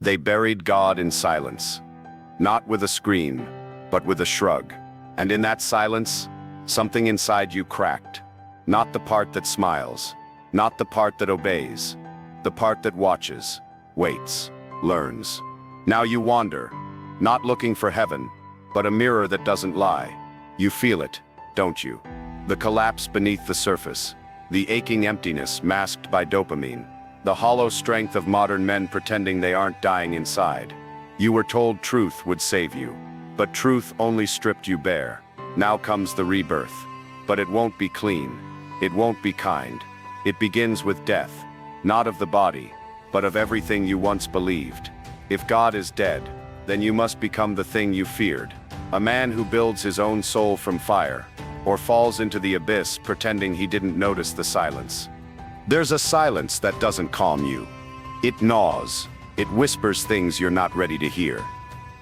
They buried God in silence, not with a scream, but with a shrug. And in that silence, something inside you cracked. Not the part that smiles, not the part that obeys, the part that watches, waits, learns. Now you wander, not looking for heaven, but a mirror that doesn't lie. You feel it, don't you? The collapse beneath the surface, the aching emptiness masked by dopamine, the hollow strength of modern men pretending they aren't dying inside. You were told truth would save you, but truth only stripped you bare. Now comes the rebirth, but it won't be clean, it won't be kind. It begins with death, not of the body, but of everything you once believed. If God is dead, then you must become the thing you feared, a man who builds his own soul from fire, or falls into the abyss pretending he didn't notice the silence. There's a silence that doesn't calm you. It gnaws, it whispers things you're not ready to hear.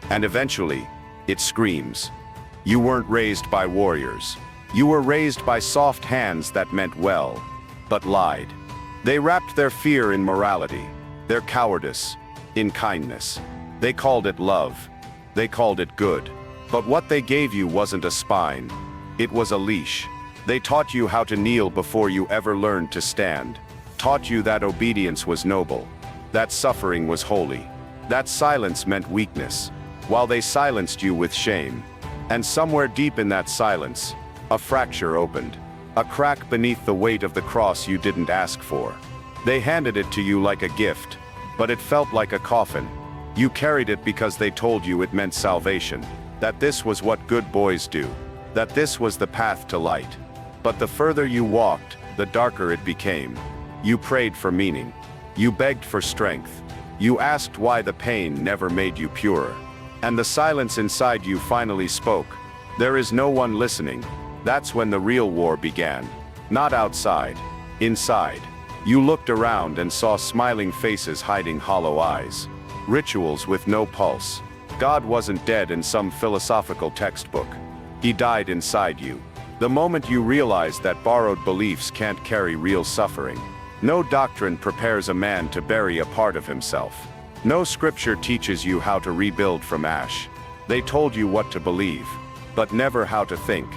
And eventually, it screams. You weren't raised by warriors. You were raised by soft hands that meant well, but lied. They wrapped their fear in morality, their cowardice in kindness. They called it love. They called it good. But what they gave you wasn't a spine. It was a leash. They taught you how to kneel before you ever learned to stand. Taught you that obedience was noble, that suffering was holy, that silence meant weakness, while they silenced you with shame. And somewhere deep in that silence, a fracture opened, a crack beneath the weight of the cross you didn't ask for. They handed it to you like a gift, but it felt like a coffin. You carried it because they told you it meant salvation, that this was what good boys do, that this was the path to light. But the further you walked, the darker it became. You prayed for meaning. You begged for strength. You asked why the pain never made you purer. And the silence inside you finally spoke. There is no one listening. That's when the real war began. Not outside, inside. You looked around and saw smiling faces hiding hollow eyes. Rituals with no pulse. God wasn't dead in some philosophical textbook. He died inside you. The moment you realize that borrowed beliefs can't carry real suffering. No doctrine prepares a man to bury a part of himself. No scripture teaches you how to rebuild from ash. They told you what to believe, but never how to think.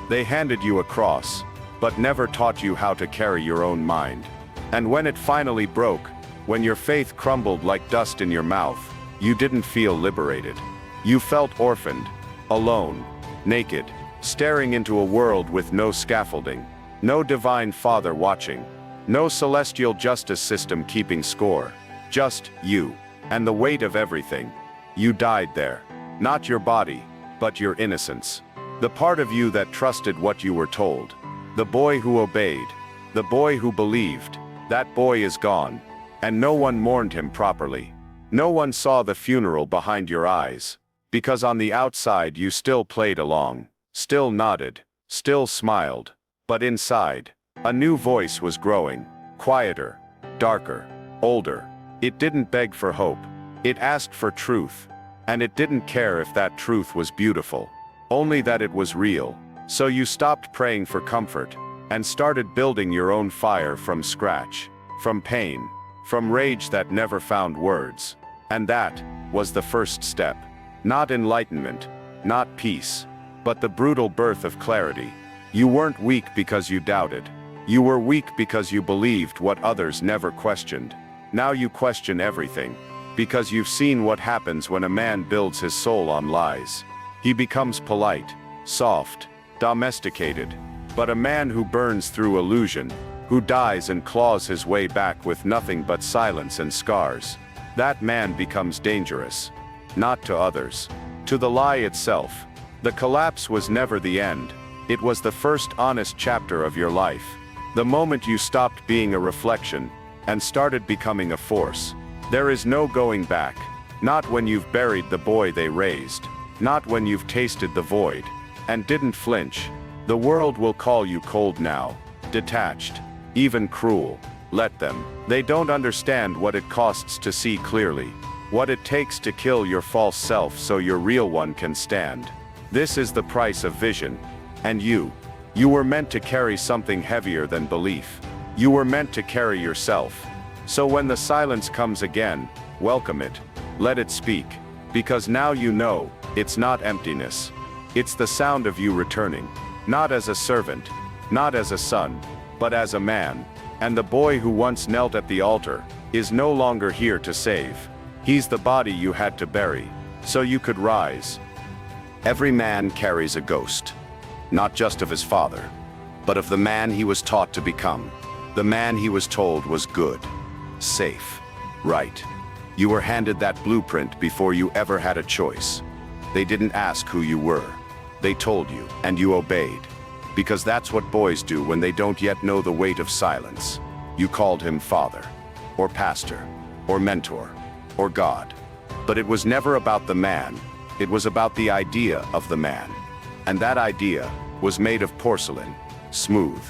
They handed you a cross, but never taught you how to carry your own mind. And when it finally broke, when your faith crumbled like dust in your mouth, you didn't feel liberated. You felt orphaned, alone, naked, staring into a world with no scaffolding, no divine father watching, no celestial justice system keeping score, just you, and the weight of everything. You died there, not your body, but your innocence. The part of you that trusted what you were told. The boy who obeyed, the boy who believed, that boy is gone, and no one mourned him properly. No one saw the funeral behind your eyes, because on the outside you still played along. Still nodded, still smiled, but inside, a new voice was growing, quieter, darker, older. It didn't beg for hope, it asked for truth, and it didn't care if that truth was beautiful, only that it was real. So you stopped praying for comfort, and started building your own fire from scratch, from pain, from rage that never found words. And that was the first step. Not enlightenment, not peace, but the brutal birth of clarity. You weren't weak because you doubted. You were weak because you believed what others never questioned. Now you question everything, because you've seen what happens when a man builds his soul on lies. He becomes polite, soft, domesticated. But a man who burns through illusion, who dies and claws his way back with nothing but silence and scars, that man becomes dangerous. Not to others, to the lie itself. The collapse was never the end. It was the first honest chapter of your life. The moment you stopped being a reflection and started becoming a force. There is no going back. Not when you've buried the boy they raised. Not when you've tasted the void and didn't flinch. The world will call you cold now, detached, even cruel. Let them. They don't understand what it costs to see clearly, what it takes to kill your false self so your real one can stand. This is the price of vision. And you were meant to carry something heavier than belief. You were meant to carry yourself. So when the silence comes again, welcome it. Let it speak. Because now you know, it's not emptiness. It's the sound of you returning. Not as a servant, not as a son, but as a man. And the boy who once knelt at the altar is no longer here to save. He's the body you had to bury, so you could rise. Every man carries a ghost. Not just of his father, but of the man he was taught to become. The man he was told was good, safe, right. You were handed that blueprint before you ever had a choice. They didn't ask who you were. They told you, and you obeyed. Because that's what boys do when they don't yet know the weight of silence. You called him father, or pastor, or mentor, or God. But it was never about the man, it was about the idea of the man. And that idea was made of porcelain, smooth,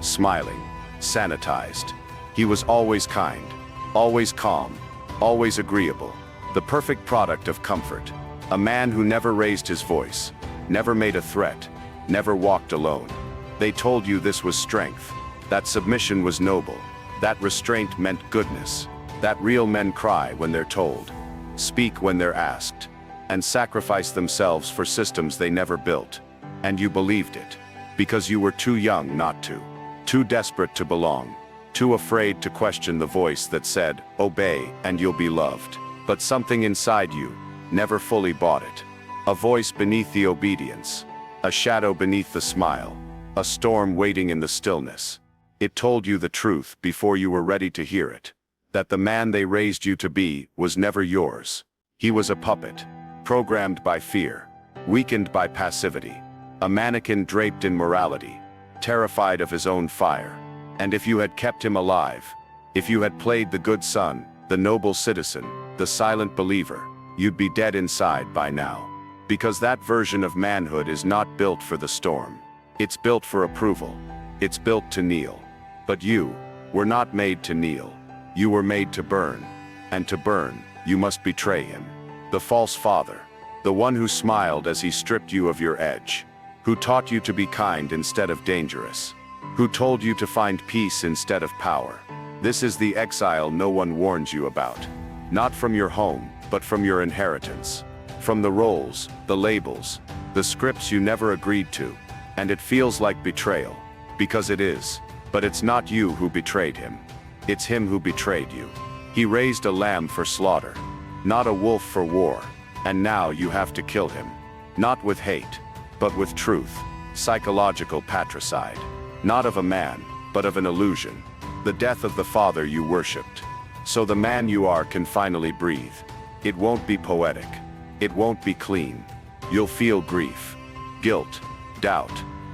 smiling, sanitized. He was always kind, always calm, always agreeable, the perfect product of comfort. A man who never raised his voice, never made a threat, never walked alone. They told you this was strength, that submission was noble, that restraint meant goodness, that real men cry when they're told, speak when they're asked, and sacrifice themselves for systems they never built. And you believed it, because you were too young not to, too desperate to belong, too afraid to question the voice that said, obey and you'll be loved. But something inside you never fully bought it. A voice beneath the obedience, a shadow beneath the smile, a storm waiting in the stillness. It told you the truth before you were ready to hear it, that the man they raised you to be was never yours. He was a puppet, programmed by fear, weakened by passivity, a mannequin draped in morality, terrified of his own fire. And if you had kept him alive, if you had played the good son, the noble citizen, the silent believer, you'd be dead inside by now. Because that version of manhood is not built for the storm. It's built for approval. It's built to kneel. But you were not made to kneel. You were made to burn. And to burn, you must betray him. The false father, the one who smiled as he stripped you of your edge, who taught you to be kind instead of dangerous, who told you to find peace instead of power. This is the exile no one warns you about. Not from your home, but from your inheritance. From the roles, the labels, the scripts you never agreed to. And it feels like betrayal, because it is. But it's not you who betrayed him. It's him who betrayed you. He raised a lamb for slaughter, not a wolf for war. And now you have to kill him. Not with hate, but with truth. Psychological patricide. Not of a man, but of an illusion. The death of the father you worshipped. So the man you are can finally breathe. It won't be poetic. It won't be clean. You'll feel grief, guilt, doubt.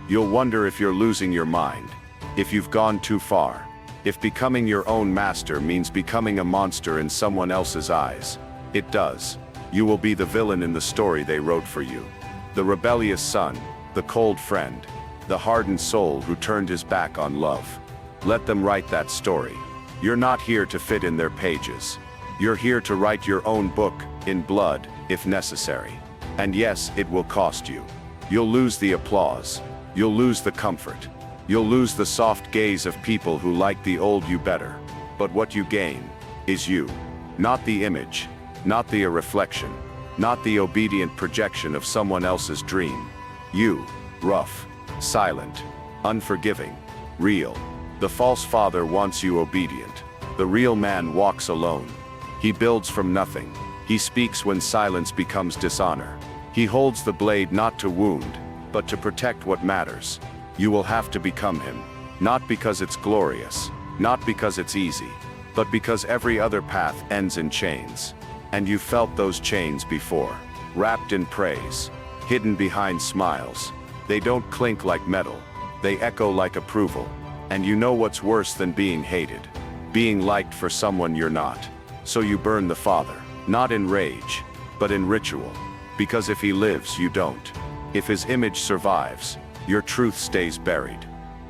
You'll wonder if you're losing your mind, if you've gone too far, if becoming your own master means becoming a monster in someone else's eyes. It does. You will be the villain in the story they wrote for you. The rebellious son, the cold friend, the hardened soul who turned his back on love. Let them write that story. You're not here to fit in their pages. You're here to write your own book, in blood, if necessary. And yes, it will cost you. You'll lose the applause. You'll lose the comfort. You'll lose the soft gaze of people who like the old you better. But what you gain is you. Not the image, not the reflection, not the obedient projection of someone else's dream. You, rough, silent, unforgiving, real. The false father wants you obedient. The real man walks alone. He builds from nothing. He speaks when silence becomes dishonor. He holds the blade not to wound, but to protect what matters. You will have to become him. Not because it's glorious, not because it's easy, but because every other path ends in chains. And you felt those chains before. Wrapped in praise, hidden behind smiles. They don't clink like metal. They echo like approval. And you know what's worse than being hated? Being liked for someone you're not. So you burn the father. Not in rage, but in ritual. Because if he lives, you don't. If his image survives, your truth stays buried.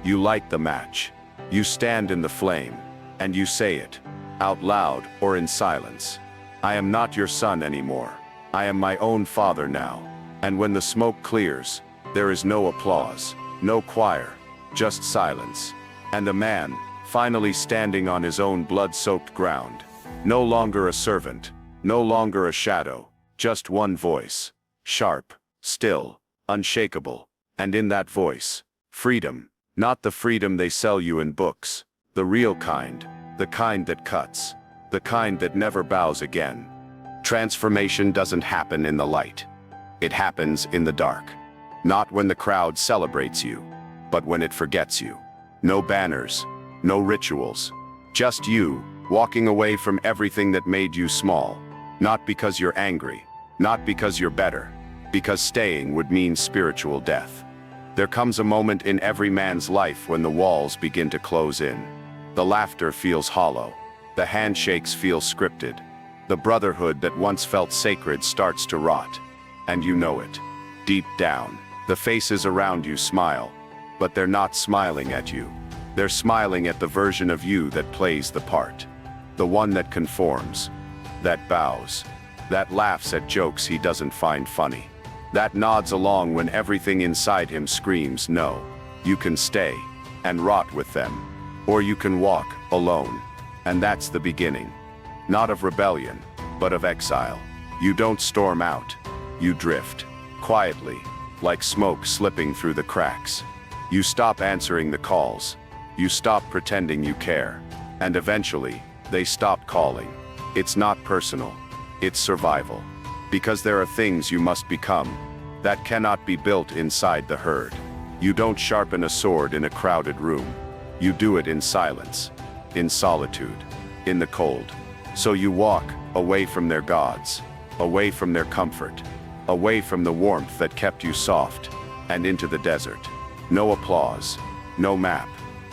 You light the match. You stand in the flame. And you say it, out loud or in silence. I am not your son anymore. I am my own father now. And when the smoke clears, there is no applause, no choir, just silence. And a man, finally standing on his own blood-soaked ground. No longer a servant, No longer a shadow, just one voice. Sharp, still, unshakable. And in that voice, freedom. Not the freedom they sell you in books. The real kind. The kind that cuts. The kind that never bows again. Transformation doesn't happen in the light. It happens in the dark. Not when the crowd celebrates you, but when it forgets you. No banners, no rituals. Just you, walking away from everything that made you small. Not because you're angry, not because you're better, because staying would mean spiritual death. There comes a moment in every man's life when the walls begin to close in. The laughter feels hollow. The handshakes feel scripted. The brotherhood that once felt sacred starts to rot. And you know it. Deep down, the faces around you smile, but they're not smiling at you. They're smiling at the version of you that plays the part. The one that conforms, that bows, that laughs at jokes he doesn't find funny, that nods along when everything inside him screams no. You can stay and rot with them, or you can walk alone. And that's the beginning. Not of rebellion, but of exile. You don't storm out. You drift, quietly, like smoke slipping through the cracks. You stop answering the calls. You stop pretending you care. And eventually, they stop calling. It's not personal. It's survival. Because there are things you must become that cannot be built inside the herd. You don't sharpen a sword in a crowded room. You do it in silence, in solitude, in the cold. So you walk away from their gods, away from their comfort, away from the warmth that kept you soft, and into the desert. No applause, no map,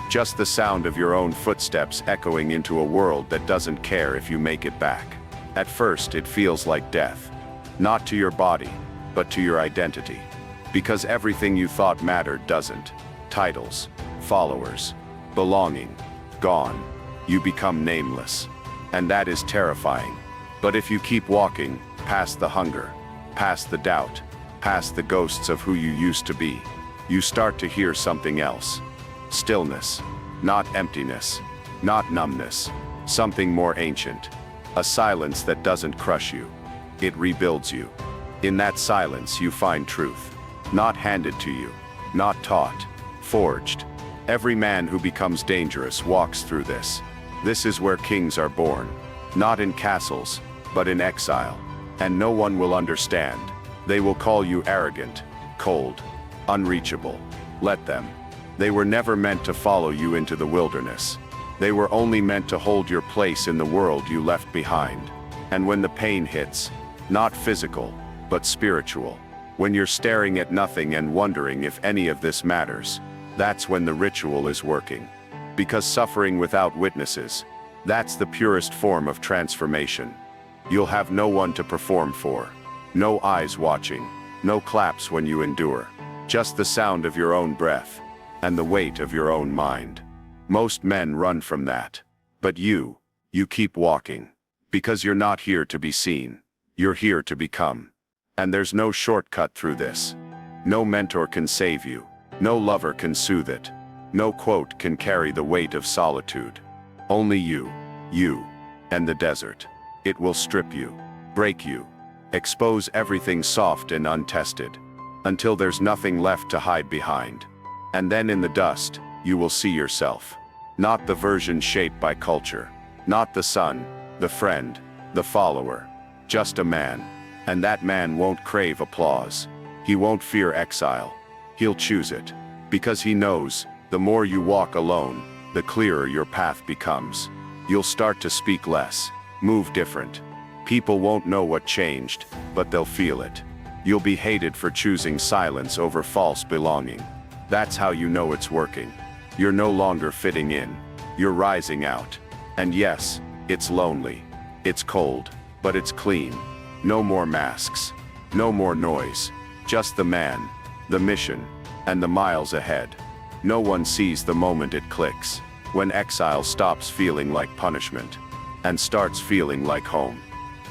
just the sound of your own footsteps echoing into a world that doesn't care if you make it back. At first, it feels like death, not to your body, but to your identity. Because everything you thought mattered doesn't. Titles, followers, belonging, gone. You become nameless. And that is terrifying. But if you keep walking, past the hunger, past the doubt, past the ghosts of who you used to be, you start to hear something else. Stillness, not emptiness, not numbness, something more ancient. A silence that doesn't crush you. It rebuilds you. In that silence you find truth. Not handed to you, not taught, forged. Every man who becomes dangerous walks through this. This is where kings are born. Not in castles, but in exile. And no one will understand. They will call you arrogant, cold, unreachable. Let them. They were never meant to follow you into the wilderness. They were only meant to hold your place in the world you left behind. And when the pain hits, not physical, but spiritual, when you're staring at nothing and wondering if any of this matters, that's when the ritual is working. Because suffering without witnesses, that's the purest form of transformation. You'll have no one to perform for, no eyes watching, no claps when you endure, just the sound of your own breath, and the weight of your own mind. Most men run from that. But you keep walking. Because you're not here to be seen. You're here to become. And there's no shortcut through this. No mentor can save you. No lover can soothe it. No quote can carry the weight of solitude. Only you, and the desert. It will strip you, break you, expose everything soft and untested, until there's nothing left to hide behind. And then in the dust, you will see yourself. Not the version shaped by culture. Not the son, the friend, the follower. Just a man. And that man won't crave applause. He won't fear exile. He'll choose it. Because he knows, the more you walk alone, the clearer your path becomes. You'll start to speak less, move different. People won't know what changed, but they'll feel it. You'll be hated for choosing silence over false belonging. That's how you know it's working. You're no longer fitting in. You're rising out. And yes, it's lonely. It's cold, but it's clean. No more masks. No more noise. Just the man, the mission, and the miles ahead. No one sees the moment it clicks, when exile stops feeling like punishment, and starts feeling like home.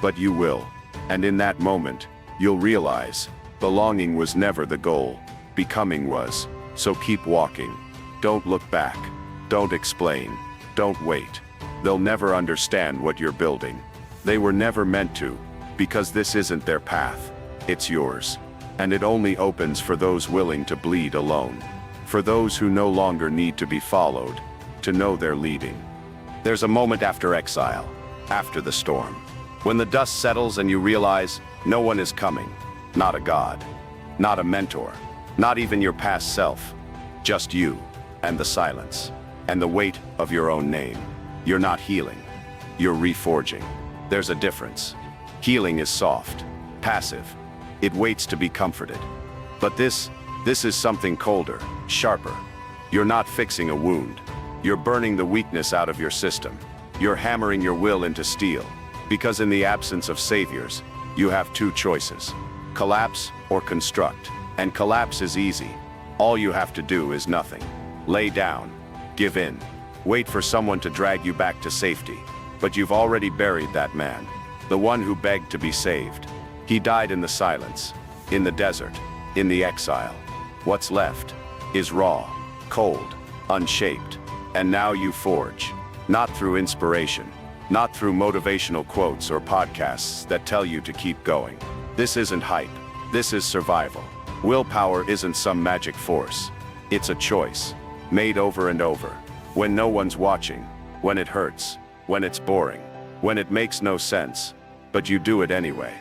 But you will. And in that moment, you'll realize, belonging was never the goal. Becoming was. So keep walking. Don't look back. Don't explain. Don't wait. They'll never understand what you're building. They were never meant to, because this isn't their path. It's yours. And it only opens for those willing to bleed alone. For those who no longer need to be followed, to know they're leading. There's a moment after exile, after the storm, when the dust settles and you realize no one is coming. Not a god, not a mentor, not even your past self. Just you, and the silence, and the weight of your own name. You're not healing, you're reforging. There's a difference. Healing is soft, passive. It waits to be comforted. But this is something colder, sharper. You're not fixing a wound. You're burning the weakness out of your system. You're hammering your will into steel. Because in the absence of saviors, you have two choices: collapse or construct. And collapse is easy. All you have to do is nothing. Lay down, give in, wait for someone to drag you back to safety. But you've already buried that man, the one who begged to be saved. He died in the silence, in the desert, in the exile. What's left is raw, cold, unshaped. And now you forge, not through inspiration, not through motivational quotes or podcasts that tell you to keep going. This isn't hype, this is survival. Willpower isn't some magic force. It's a choice, made over and over, when no one's watching, when it hurts, when it's boring, when it makes no sense, but you do it anyway.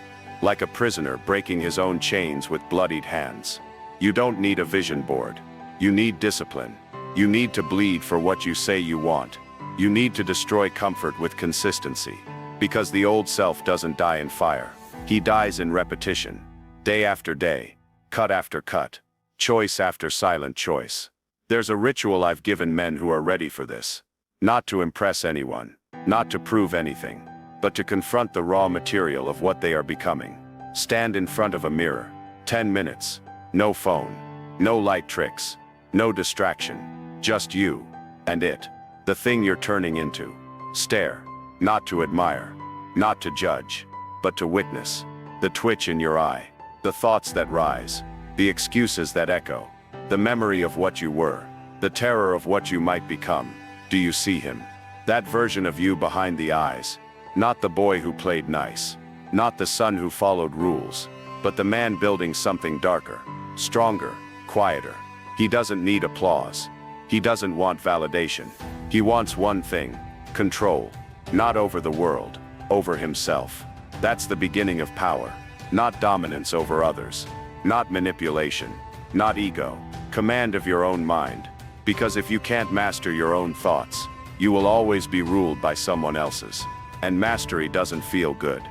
Like a prisoner breaking his own chains with bloodied hands. You don't need a vision board. You need discipline. You need to bleed for what you say you want. You need to destroy comfort with consistency. Because the old self doesn't die in fire. He dies in repetition. Day after day. Cut after cut. Choice after silent choice. There's a ritual I've given men who are ready for this. Not to impress anyone. Not to prove anything. But to confront the raw material of what they are becoming. Stand in front of a mirror. 10 minutes. No phone. No light tricks. No distraction. Just you. And it. The thing you're turning into. Stare. Not to admire. Not to judge. But to witness. The twitch in your eye. The thoughts that rise. The excuses that echo. The memory of what you were. The terror of what you might become. Do you see him? That version of you behind the eyes. Not the boy who played nice. Not the son who followed rules. But the man building something darker. Stronger. Quieter. He doesn't need applause. He doesn't want validation. He wants one thing. Control. Not over the world. Over himself. That's the beginning of power. Not dominance over others. Not manipulation. Not ego. Command of your own mind. Because if you can't master your own thoughts, you will always be ruled by someone else's. And mastery doesn't feel good.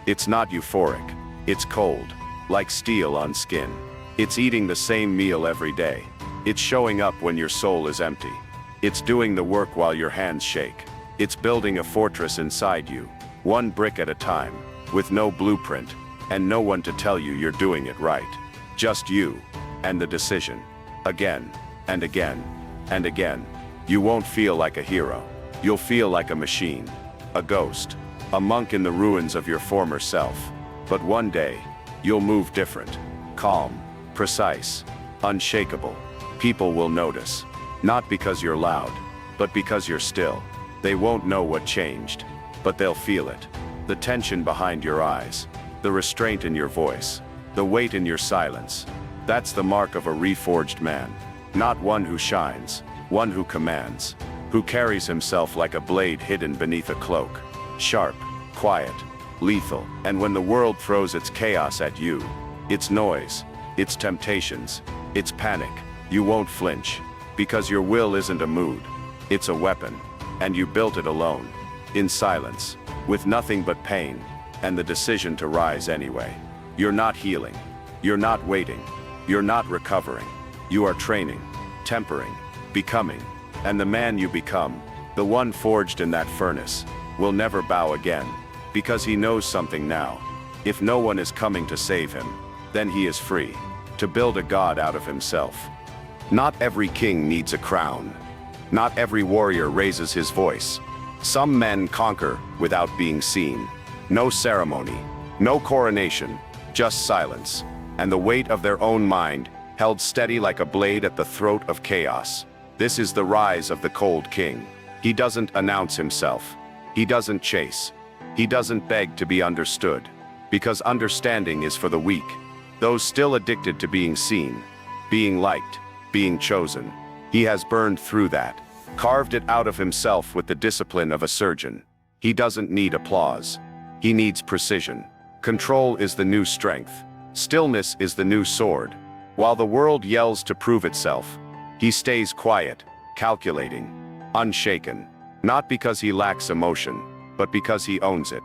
It's not euphoric. It's cold. Like steel on skin. It's eating the same meal every day. It's showing up when your soul is empty. It's doing the work while your hands shake. It's building a fortress inside you, one brick at a time, with no blueprint, and no one to tell you you're doing it right. Just you, and the decision. Again, and again, and again. You won't feel like a hero. You'll feel like a machine. A ghost, a monk in the ruins of your former self. But one day, you'll move different. Calm, precise, unshakable. People will notice. Not because you're loud, but because you're still. They won't know what changed, but they'll feel it. The tension behind your eyes, the restraint in your voice, the weight in your silence. That's the mark of a reforged man. Not one who shines, one who commands. Who carries himself like a blade hidden beneath a cloak. Sharp, quiet, lethal. And when the world throws its chaos at you, its noise, its temptations, its panic, you won't flinch. Because your will isn't a mood. It's a weapon. And you built it alone. In silence. With nothing but pain. And the decision to rise anyway. You're not healing. You're not waiting. You're not recovering. You are training. Tempering. Becoming. And the man you become, the one forged in that furnace, will never bow again, because he knows something now. If no one is coming to save him, then he is free, to build a god out of himself. Not every king needs a crown. Not every warrior raises his voice. Some men conquer without being seen. No ceremony, no coronation, just silence, and the weight of their own mind held steady like a blade at the throat of chaos. This is the rise of the cold king. He doesn't announce himself. He doesn't chase. He doesn't beg to be understood, because understanding is for the weak, those still addicted to being seen, being liked, being chosen. He has burned through that, carved it out of himself with the discipline of a surgeon. He doesn't need applause. He needs precision. Control is the new strength. Stillness is the new sword. While the world yells to prove itself, he stays quiet, calculating, unshaken, not because he lacks emotion, but because he owns it.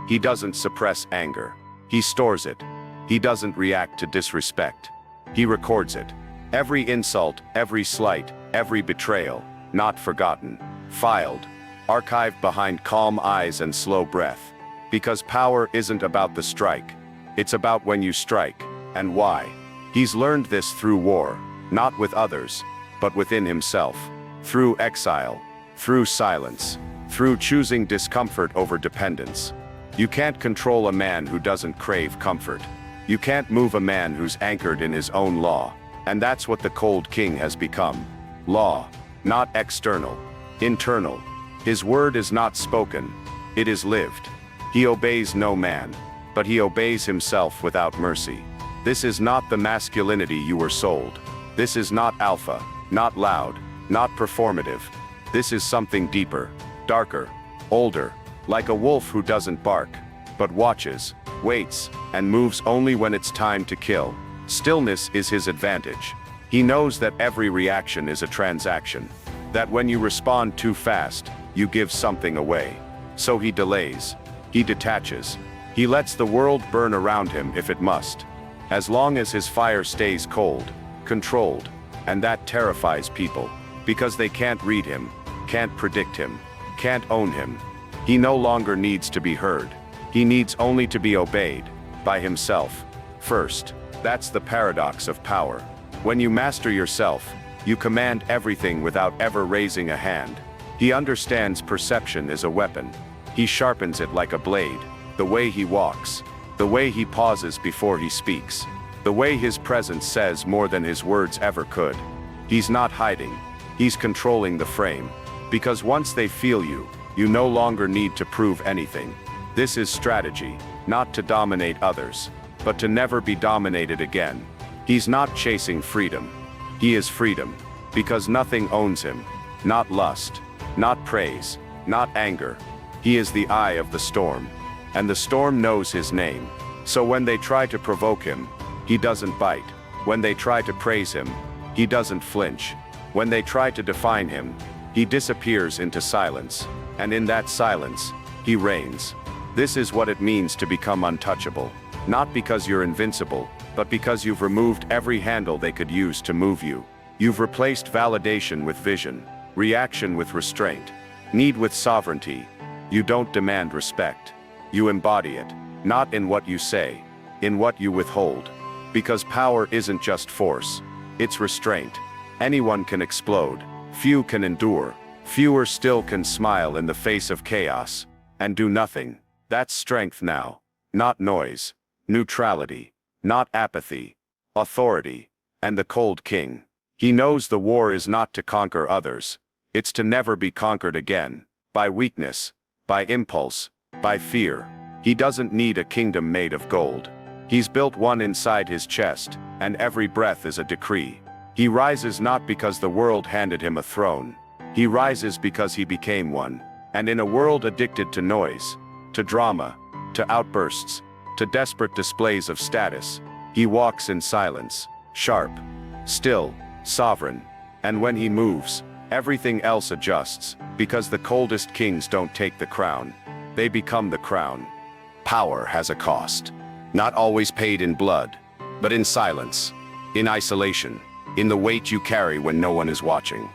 He doesn't suppress anger. He stores it. He doesn't react to disrespect. He records it. Every insult, every slight, every betrayal, not forgotten, filed, archived behind calm eyes and slow breath. Because power isn't about the strike. It's about when you strike, and why. He's learned this through war, not with others, but within himself. Through exile, through silence, through choosing discomfort over dependence. You can't control a man who doesn't crave comfort. You can't move a man who's anchored in his own law. And that's what the cold king has become. Law, not external, internal. His word is not spoken, it is lived. He obeys no man, but he obeys himself without mercy. This is not the masculinity you were sold. This is not alpha, not loud, not performative. This is something deeper, darker, older, like a wolf who doesn't bark, but watches, waits, and moves only when it's time to kill. Stillness is his advantage. He knows that every reaction is a transaction, that when you respond too fast, you give something away. So he delays, he detaches, he lets the world burn around him if it must, as long as his fire stays cold, controlled, and that terrifies people, because they can't read him, can't predict him, can't own him. He no longer needs to be heard. He needs only to be obeyed, by himself, first. That's the paradox of power. When you master yourself, you command everything without ever raising a hand. He understands perception is a weapon. He sharpens it like a blade. The way he walks, the way he pauses before he speaks, the way his presence says more than his words ever could. He's not hiding. He's controlling the frame. Because once they feel you, you no longer need to prove anything. This is strategy, not to dominate others, but to never be dominated again. He's not chasing freedom. He is freedom, because nothing owns him. Not lust, not praise, not anger. He is the eye of the storm, and the storm knows his name. So when they try to provoke him, he doesn't bite. When they try to praise him, he doesn't flinch. When they try to define him, he disappears into silence, and in that silence, he reigns. This is what it means to become untouchable. Not because you're invincible, but because you've removed every handle they could use to move you. You've replaced validation with vision, reaction with restraint, need with sovereignty. You don't demand respect. You embody it, not in what you say, in what you withhold. Because power isn't just force, it's restraint. Anyone can explode, few can endure, fewer still can smile in the face of chaos, and do nothing. That's strength now, not noise. Neutrality, not apathy, authority, and the cold king. He knows the war is not to conquer others, it's to never be conquered again, by weakness, by impulse, by fear. He doesn't need a kingdom made of gold. He's built one inside his chest, and every breath is a decree. He rises not because the world handed him a throne. He rises because he became one, and in a world addicted to noise, to drama, to outbursts, to desperate displays of status, he walks in silence, sharp, still, sovereign, and when he moves, everything else adjusts, because the coldest kings don't take the crown, they become the crown. Power has a cost, not always paid in blood, but in silence, in isolation, in the weight you carry when no one is watching.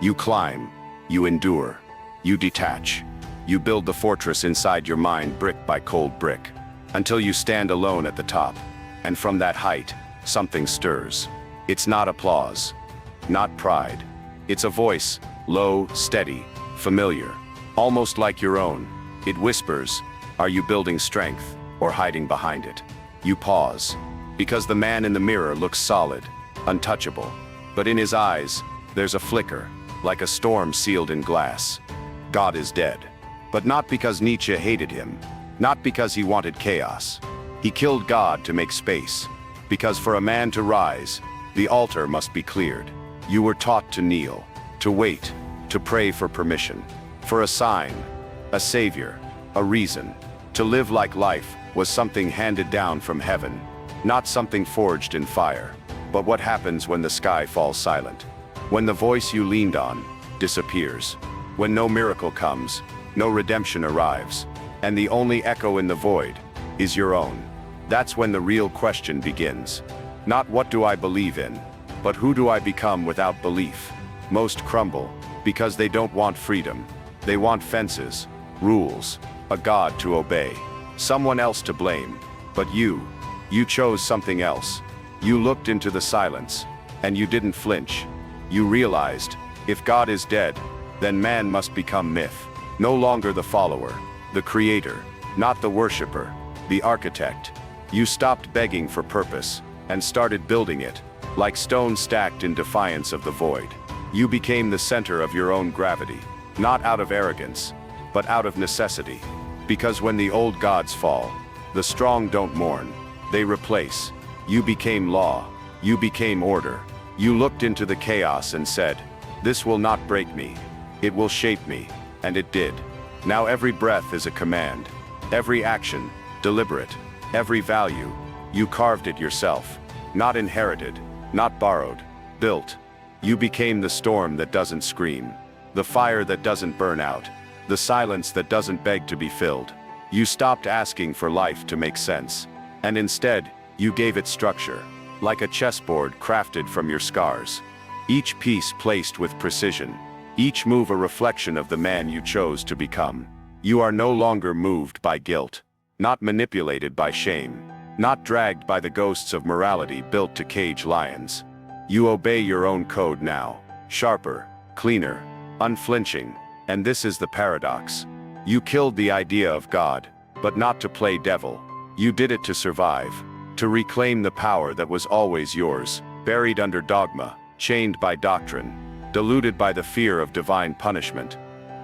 You climb, you endure, you detach, you build the fortress inside your mind brick by cold brick, until you stand alone at the top, and from that height, something stirs. It's not applause, not pride. It's a voice, low, steady, familiar, almost like your own. It whispers, are you building strength, or hiding behind it? You pause, because the man in the mirror looks solid, untouchable, but in his eyes, there's a flicker, like a storm sealed in glass. God is dead. But not because Nietzsche hated him. Not because he wanted chaos. He killed God to make space. Because for a man to rise, the altar must be cleared. You were taught to kneel, to wait, to pray for permission, for a sign, a savior, a reason. To live like life was something handed down from heaven, not something forged in fire. But what happens when the sky falls silent? When the voice you leaned on disappears? When no miracle comes, no redemption arrives, and the only echo in the void is your own? That's when the real question begins. Not what do I believe in, but who do I become without belief? Most crumble because they don't want freedom. They want fences, rules, a God to obey, someone else to blame. But you chose something else. You looked into the silence, and you didn't flinch. You realized, if God is dead, then man must become myth. No longer the follower, the creator, not the worshiper, the architect. You stopped begging for purpose, and started building it, like stone stacked in defiance of the void. You became the center of your own gravity, not out of arrogance, but out of necessity. Because when the old gods fall, the strong don't mourn, they replace. You became law, you became order. You looked into the chaos and said, this will not break me, it will shape me, and it did. Now every breath is a command, every action, deliberate, every value, you carved it yourself, not inherited, not borrowed, built. You became the storm that doesn't scream, the fire that doesn't burn out, the silence that doesn't beg to be filled. You stopped asking for life to make sense, and instead, you gave it structure, like a chessboard crafted from your scars. Each piece placed with precision, each move a reflection of the man you chose to become. You are no longer moved by guilt, not manipulated by shame, not dragged by the ghosts of morality built to cage lions. You obey your own code now, sharper, cleaner, unflinching. And this is the paradox. You killed the idea of God, but not to play devil. You did it to survive, to reclaim the power that was always yours, buried under dogma, chained by doctrine, diluted by the fear of divine punishment.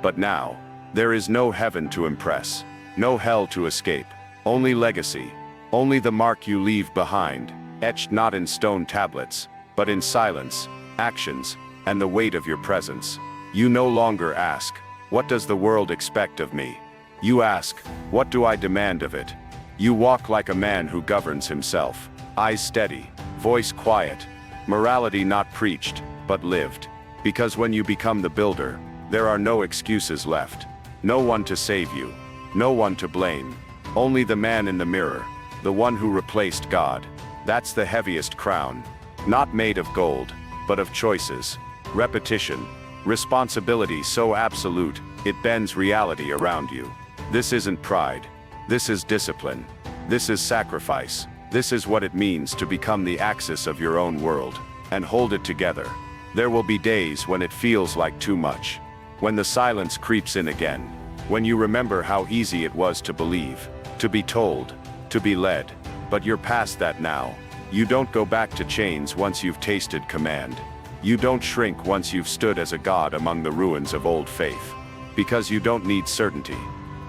But now, there is no heaven to impress, no hell to escape, only legacy, only the mark you leave behind, etched not in stone tablets, but in silence, actions, and the weight of your presence. You no longer ask, what does the world expect of me? You ask, what do I demand of it? You walk like a man who governs himself, eyes steady, voice quiet, morality not preached, but lived. Because when you become the builder, there are no excuses left. No one to save you, no one to blame. Only the man in the mirror, the one who replaced God. That's the heaviest crown. Not made of gold, but of choices, repetition, responsibility so absolute, it bends reality around you. This isn't pride. This is discipline. This is sacrifice. This is what it means to become the axis of your own world, and hold it together. There will be days when it feels like too much. When the silence creeps in again. When you remember how easy it was to believe, to be told, to be led. But you're past that now. You don't go back to chains once you've tasted command. You don't shrink once you've stood as a god among the ruins of old faith. Because you don't need certainty.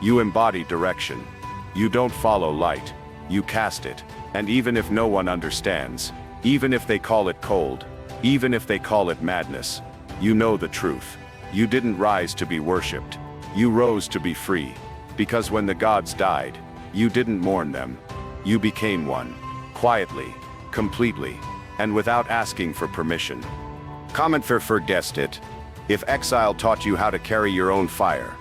You embody direction. You don't follow light. You cast it. And even if no one understands, even if they call it cold, even if they call it madness, you know the truth. You didn't rise to be worshipped. You rose to be free. Because when the gods died, you didn't mourn them. You became one. Quietly, completely, and without asking for permission. Comment for vergesst it. If Exile taught you how to carry your own fire,